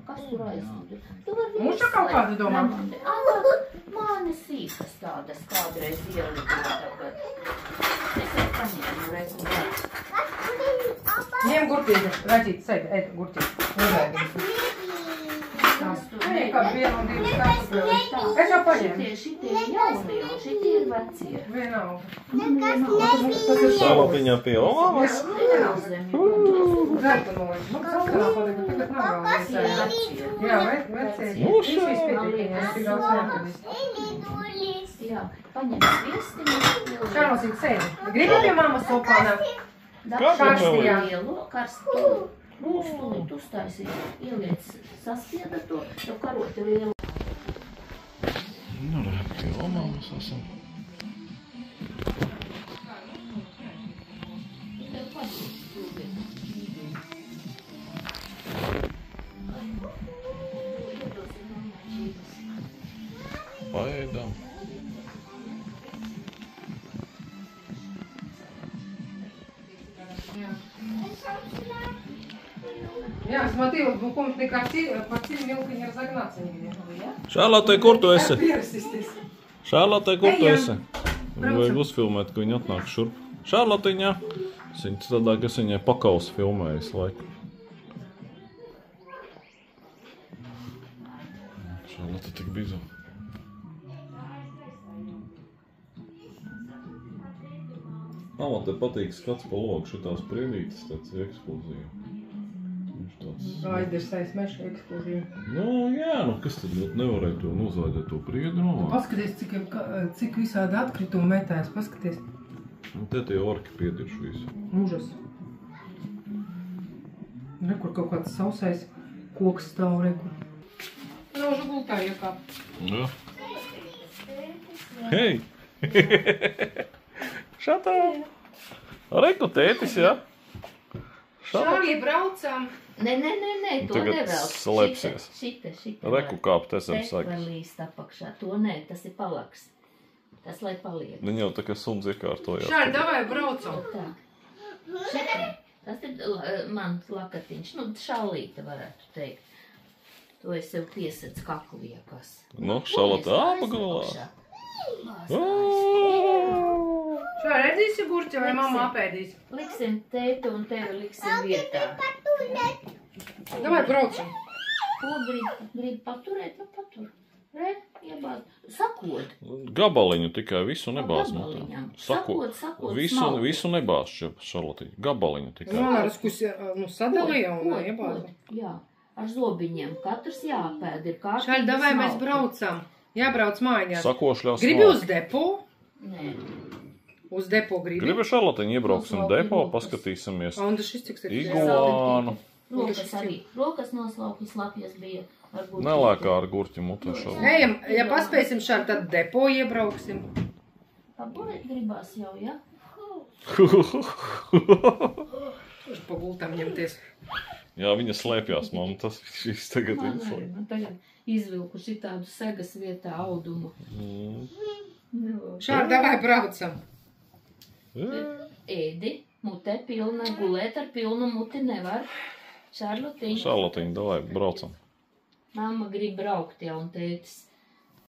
Kas tur aizsūta? Mums jau kaut kāda domā. Mani sīkas tādas kādreiz ielidoja tagad. Es jau paņēmu reizi. Ņem gurķīti, Raģīt, sēdi, ēd gurķīti. Nē, kā vienu un divas kartupeļus. Es jau paņēmu. Šitie ir jaunie, un šitie ir vecie. Vienalga. Salatiņā pie olāmas. Zeltanoļi. Man saltanā palika, tagad nav vēl vecēji. Jā, vecie. Viņš vispietīkņi, es tik daudz neatradīs. Jā, paņem viestiņu. Šārlosīt, sēdi. Gribi pie mammas sopānā? Karstījā. Karstu. Rūstulīt uztaisīt. Ieliec saspieda to, jau karoti lielu. Nu, re, pie olāmas esam. Paēdam. Jā, смотри, вот буквально по ціль мілки не розогнаться нигде. Šārlotē, kur tu esi? Piersisties. Šārlotē, kur tu Ejam. esi? Viņu vajag uzfilmēt, ka viņa atnāk šurp. Šārlotiņā. Viņa tādā, ka es viņai pakaus filmēju visu laiku. Šārlote tik bizo. Man te patīk skats pa logu, šitās priedītes tāds ekskluzīvi. Viņš tāds... Aidersais meša ekskluzīvi. Nu, jā, nu kas tad nevarēja to nozādēt to priedu novāk? Paskaties, cik visādi atkritumi metēs, paskaties. Nu, te tie orki piedirš visu. Mūžas. Rekur kaut kāds sausais koks stāv, rekur. Rožu gultā iekāp. Jā. Hei! Šatā! Reku tētis, jā? Šārlī, braucam! Nē, to Tagad nevēl. slēpsies. Šita. Reku kāpt esam Te var sakas. līst apakšā. To nē, tas ir palaks. Tas lai paliek. Viņa jau tā kā suns iekārtojās. Šāri, davai, braucam! Tā. Šita. Tas ir mans lakatiņš. Nu, šalīte varētu teikt. To es sev piesēc kakliekas. Nu, šalata apagulā. Šāri, redzīsi gurķi vai mamma apēdīs? Liksim tēti un tevi liksim vietā. Davai, braucam! Ko grib paturēt, nu patur. Re, iebāz. Sakot. Gabaliņu tikai, visu nebāz. Gabaliņam. Sakot, Sakot, visu smalku. nebāz šalatiņu. Gabaliņu tikai. Zvanārus, kus sadalīja un iebāza. Jā, ar zobiņiem. Katrs jāpēd ir kārtīgi. Šāri, davai, mēs smalki. braucam! Jābrauc mājās. Sakošļās Gribi uz depo? Nē. Uz depo gribi? Gribi šalatiņu, iebrauksim depo, paskatīsimies. Un tas šis cik ir? Iguānu. Rokas arī. Rokas noslaukis lapjas bija. Nelēkā ar gurķi mutē šalatiņu. Ejam, ja paspēsim šādi, tad depo iebrauksim. Paburēt gribās jau, ja? Uz pagultam ņemties. Jā, viņa slēpjās, mamma, tas viss tagad viņa slēpj. Man tagad izvilku šitādu segas vietā audumu. Šādi, davai, braucam. Ēdi, mutē pilna, gulēt ar pilnu muti nevar. Šarlotiņa. Šalatiņu, davai, braucam. Mamma grib braukt jau un tētis